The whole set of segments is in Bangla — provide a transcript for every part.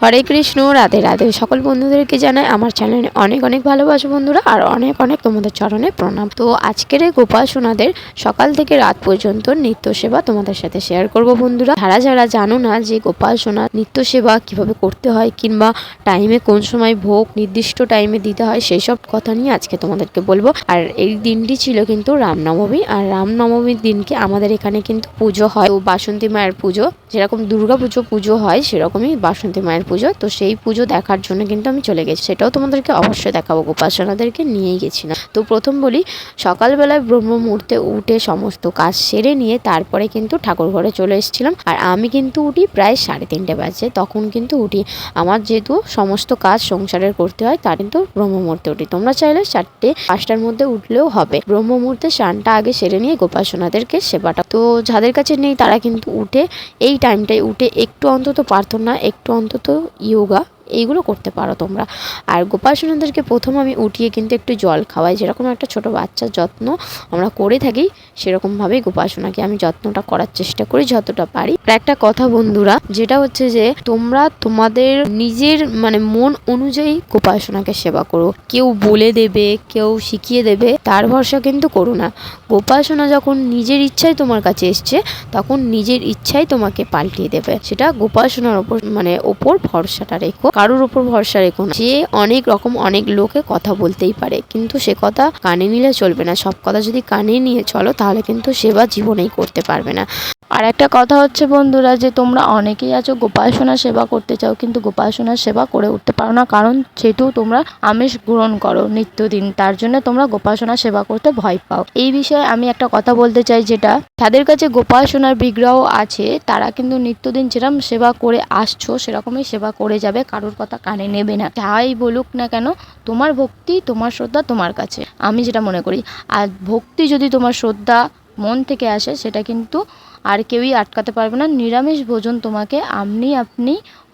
হরে কৃষ্ণ, রাধে রাধে। সকল বন্ধুদেরকে জানাই আমার চ্যানেলে অনেক অনেক ভালোবাসা বন্ধুরা, আর অনেক অনেক তোমাদের চরণে প্রণাম। তো আজকের এই গোপাল সোনাদের সকাল থেকে রাত পর্যন্ত নিত্য সেবা তোমাদের সাথে শেয়ার করব বন্ধুরা। যারা যারা জানো না যে গোপাল সোনার নিত্য সেবা কিভাবে করতে হয়, কিংবা টাইমে কোন সময় ভোগ নির্দিষ্ট টাইমে দিতে হয়, সেই সব কথা নিয়ে আজকে তোমাদেরকে বলবো। আর এই দিনটি ছিল কিন্তু রামনবমী, আর রামনবমীর দিনকে আমাদের এখানে কিন্তু পুজো হয়, ও বাসন্তী মায়ের পুজো। যেরকম দুর্গা পুজো হয় সেরকমই বাসন্তী মায়ের পুজো। তো সেই পুজো দেখার জন্য কিন্তু আমি চলে গেছি, সেটাও তোমাদেরকে অবশ্যই দেখাবো। গোপাল সোনাদেরকে নিয়েই গেছিলাম। তো প্রথম বলি, সকালবেলায় ব্রহ্ম মুহূর্তে উঠে সমস্ত কাজ সেরে নিয়ে তারপরে কিন্তু ঠাকুর ঘরে চলে এসেছিলাম। আর আমি কিন্তু উঠি প্রায় 3:30 বাজে, তখন কিন্তু উঠি। আমার যেহেতু সমস্ত কাজ সংসারের করতে হয়, তার কিন্তু ব্রহ্ম মুহূর্তে উঠি। তোমরা চাইলে 4:05টার মধ্যে উঠলেও হবে। ব্রহ্ম মুহূর্তে স্নানটা আগে সেরে নিয়ে গোপাল সোনাদেরকে সেবাটা, তো যাদের কাছে নেই তারা কিন্তু উঠে এই টাইমটায় উঠে একটু অন্তত প্রার্থনা, একটু অন্তত যোগা এইগুলো করতে পারো তোমরা। আর গোপাল সোনাদেরকে প্রথম আমি উঠিয়ে কিন্তু একটু জল খাওয়াই, যেরকম একটা ছোট বাচ্চার যত্ন আমরা করে থাকি সেরকমভাবেই গোপাল সোনাকে আমি যত্নটা করার চেষ্টা করি যতটা পারি। আর একটা কথা বন্ধুরা, যেটা হচ্ছে যে তোমরা তোমাদের নিজের মন অনুযায়ী গোপাল সোনাকে সেবা করো। কেউ বলে দেবে, কেউ শিখিয়ে দেবে, তার ভরসা কিন্তু করো না। গোপাল সোনা যখন নিজের ইচ্ছায় তোমার কাছে এসছে, তখন নিজের ইচ্ছাই তোমাকে পাল্টিয়ে দেবে। সেটা গোপাল সোনার ওপর ভরসাটা রেখো, কারোর উপর ভরসা রেখো না। যে অনেক লোকে কথা বলতেই পারে, কিন্তু সে কথা কানে নিলে চলবে না। সব কথা যদি কানে নিয়ে চলো, তাহলে কিন্তু সেবা জীবনেই করতে পারবে না। আর একটা কথা হচ্ছে বন্ধুরা, যে তোমরা অনেকেই আছো গোপাল সোনার সেবা করতে চাও, কিন্তু গোপাল সোনার সেবা করে উঠতে পারো না, কারণ যেহেতু তোমরা আমিষ গ্রহণ করো নিত্যদিন, তার জন্য তোমরা গোপাল সোনার সেবা করতে ভয় পাও। এই বিষয়ে আমি একটা কথা বলতে চাই, যেটা তাদের কাছে গোপাল সোনার বিগ্রহ আছে, তারা কিন্তু নিত্যদিন যেরকম সেবা করে আসছো সেরকমই সেবা করে যাবে, কারোর কথা কানে নেবে না। যাই বলুক না কেন, তোমার ভক্তি, তোমার শ্রদ্ধা তোমার কাছে, আমি যেটা মনে করি। আর ভক্তি যদি তোমার শ্রদ্ধা মন থেকে আসে, সেটা কিন্তু আর কেউই আটকাতে পারবে না। নিরামিষ ভোজন তোমাকে আপনি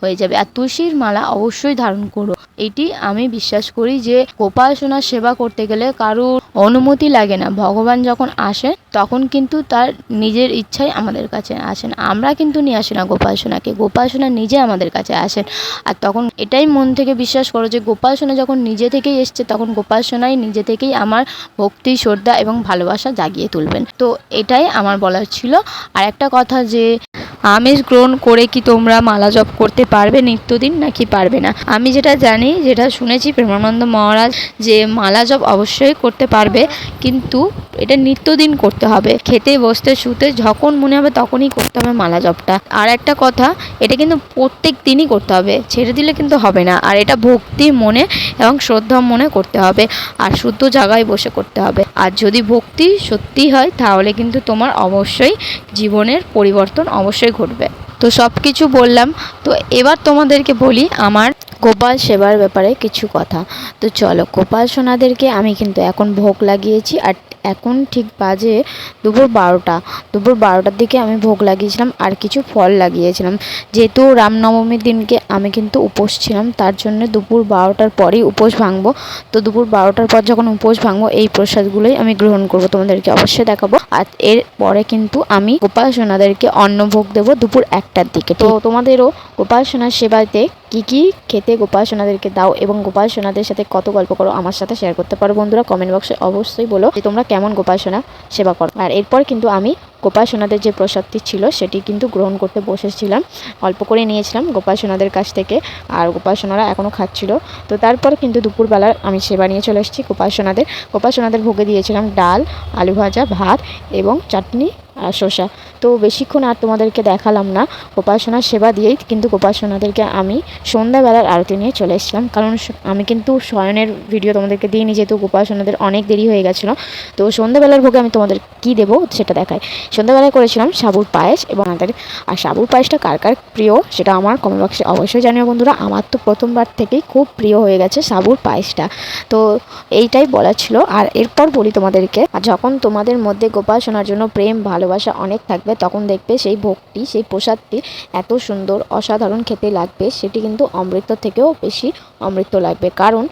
হয়ে যাবে। আর তুলসীর মালা অবশ্যই ধারণ করো। এটি আমি বিশ্বাস করি যে গোপাল সোনার সেবা করতে গেলে কারোর অনুমতি লাগে না। ভগবান যখন আসে তখন কিন্তু তার নিজের ইচ্ছাই আমাদের কাছে আসেন। আমরা কিন্তু নিয়ে আসি না গোপাল সোনাকে, গোপাল সোনা নিজে আমাদের কাছে আসেন। আর তখন এটাই মন থেকে বিশ্বাস করো যে গোপাল সোনা যখন নিজে থেকেই এসছে, তখন গোপাল সোনাই নিজে থেকেই আমার ভক্তি, শ্রদ্ধা এবং ভালোবাসা জাগিয়ে তুলবেন। তো এটাই আমার বলার ছিল। আর একটা কথা, যে আমিষ গ্রহণ করে কি তোমরা মালা জপ করতে পারবে নিত্যদিন, নাকি পারবে না? আমি যেটা জানি, যেটা শুনেছি প্রেমানন্দ মহারাজ, যে মালা জপ অবশ্যই করতে পারবে, কিন্তু এটা নিত্যদিন করতে হবে। খেতে, বসতে, শুতে যখন মনে হবে তখনই করতে হবে মালা জপটা। আর একটা কথা, এটা কিন্তু প্রত্যেক দিনই করতে হবে, ছেড়ে দিলে কিন্তু হবে না। আর এটা ভক্তি মনে এবং শ্রদ্ধা মনে করতে হবে, আর শুদ্ধ জায়গায় বসে করতে হবে। আর যদি ভক্তি সত্যি হয়, তাহলে কিন্তু তোমার অবশ্যই জীবনের পরিবর্তন অবশ্যই ঘটবে। তো সব কিছু বললাম, তো এবার তোমাদেরকে বলি আমার গোপাল সেবার ব্যাপারে কিছু কথা। তো চলো, গোপাল সোনাদেরকে আমি কিন্তু এখন ভোগ লাগিয়েছি। আর এখন ঠিক বাজে দুপুর 12টা। দুপুর 12টার দিকে আমি ভোগ লাগিয়েছিলাম, আর কিছু ফল লাগিয়েছিলাম। যেহেতু রামনবমীর দিনকে আমি কিন্তু উপোস ছিলাম, তার জন্য দুপুর 12টার পরেই উপোস ভাঙবো। তো দুপুর 12টার পর যখন উপোস ভাঙবো, এই প্রসাদগুলোই আমি গ্রহণ করবো, তোমাদেরকে অবশ্যই দেখাবো। আর এর পরে কিন্তু আমি গোপাল সোনাদেরকে অন্নভোগ দেবো দুপুর 1টার দিকে। তো তোমাদেরও গোপাল সোনার সেবাতে কি কি খেতে গোপাল সোনাদেরকে দাও এবং গোপাল সোনাদের সাথে কত গল্প করো, আমার সাথে শেয়ার করতে পারো বন্ধুরা। কমেন্ট বক্সে অবশ্যই বলো যে তোমরা কেমন গোপাল সোনা সেবা করো। আর এরপর কিন্তু আমি গোপাল সোনাদের যে প্রসাদটি ছিল সেটি কিন্তু গ্রহণ করতে বসেছিলাম। অল্প করে নিয়েছিলাম গোপাল সোনাদের কাছ থেকে, আর গোপাল সোনারা এখনও খাচ্ছিল। তো তারপর কিন্তু দুপুরবেলার আমি সেবা নিয়ে চলে এসেছি গোপাল সোনাদের ভোগে দিয়েছিলাম ডাল, আলু ভাজা, ভাত এবং চাটনি আর শসা। তো বেশিক্ষণ আর তোমাদেরকে দেখালাম না, গোপাল সোনার সেবা দিয়েই কিন্তু গোপাল সোনাদেরকে আমি সন্ধ্যাবেলার আরতি নিয়ে চলে এসেছিলাম। কারণ আমি কিন্তু শয়নের ভিডিও তোমাদেরকে দিইনি, যেহেতু গোপাল সোনাদের অনেক দেরি হয়ে গেছিলো। তো সন্ধ্যাবেলার ভোগে আমি তোমাদের কী দেবো সেটা দেখাই। সন্ধ্যাবেলায় করেছিলাম সাবুর পায়েস এবং আর সাবুর পায়েসটা কার কার প্রিয় সেটা আমার কমেন্ট বক্সে অবশ্যই জানিও বন্ধুরা। আমার তো প্রথমবার থেকেই খুব প্রিয় হয়ে গেছে সাবুর পায়েসটা। তো এইটাই বলার ছিল। আর এরপর বলি তোমাদেরকে, যখন তোমাদের মধ্যে গোপাল সোনার জন্য প্রেম, ভালোবাসা অনেক থাকবে, তখন দেখবে সেই ভোগটি, সেই প্রসাদটি এত সুন্দর অসাধারণ খেতে লাগবে, সেটি কিন্তু অমৃত থেকেও বেশি অমৃত লাগবে। কারণ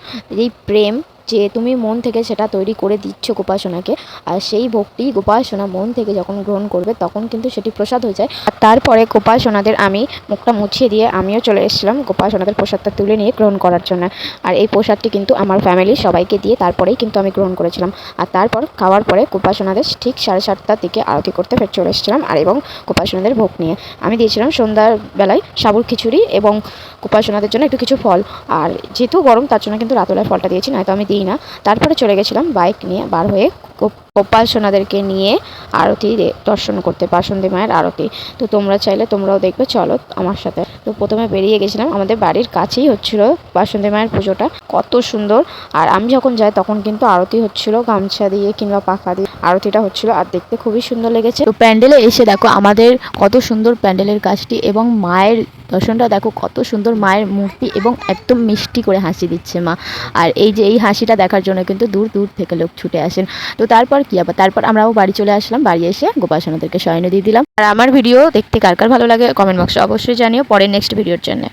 এই প্রেম, যে তুমি মন থেকে সেটা তৈরি করে দিচ্ছ গোপাল সোনাকে, আর সেই ভোগটি গোপাল সোনা মন থেকে যখন গ্রহণ করবে তখন কিন্তু সেটি প্রসাদ হয়ে যায়। আর তারপরে গোপাল সোনাদের আমি মুখটা মুছিয়ে দিয়ে আমিও চলে এসেছিলাম গোপাল সোনাদের প্রসাদটা তুলে নিয়ে গ্রহণ করার জন্য। আর এই প্রসাদটি কিন্তু আমার ফ্যামিলির সবাইকে দিয়ে তারপরেই কিন্তু আমি গ্রহণ করেছিলাম। আর তারপর খাওয়ার পরে গোপাল সোনাদের ঠিক 7:30টার দিকে আরতি করতে ফের চলে এসেছিলাম আর এবং গোপাল সোনাদের ভোগ নিয়ে আমি দিয়েছিলাম সন্ধ্যার বেলায় সাবুর খিচুড়ি এবং গোপাল সোনাদের জন্য একটু কিছু ফল। আর যেহেতু গরম তার জন্য কিন্তু রাতবেলায় ফলটা দিয়েছি, নয়তো আমি দিই না। তারপরে চলে গেছিলাম বাইক নিয়ে বার হয়ে গোপাল সোনাদেরকে নিয়ে আরতি দর্শন করতে, বাসন্তী মায়ের আরতি। তো তোমরা চাইলে তোমরাও দেখবে, চলো আমার সাথে। তো প্রথমে বেরিয়ে গেছিলাম, আমাদের বাড়ির কাছেই হচ্ছিল বাসন্তী মায়ের পুজোটা, কত সুন্দর। আর আমি যখন যাই তখন কিন্তু আরতি হচ্ছিল গামছা দিয়ে কিংবা পাখা দিয়ে আরতিটা হচ্ছিল, আর দেখতে খুবই সুন্দর লেগেছে। তো প্যান্ডেলে এসে দেখো আমাদের কত সুন্দর প্যান্ডেলের কাজটি, এবং মায়ের দর্শনটা দেখো কত সুন্দর, মায়ের মূর্তি এবং একদম মিষ্টি করে হাসি দিচ্ছে মা। আর এই যে এই হাসিটা দেখার জন্য কিন্তু দূর দূর থেকে লোক ছুটে আসেন। তো তারপর কি আবার তারপর আমরাও বাড়ি চলে আসলাম, বাড়ি এসে গোপাল সোনাদেরকে শয়ন দিয়ে দিলাম। আর আমার ভিডিও দেখতে কার কার ভালো লাগে কমেন্ট বক্সে অবশ্যই জানিও পরের নেক্সট ভিডিওর জন্য।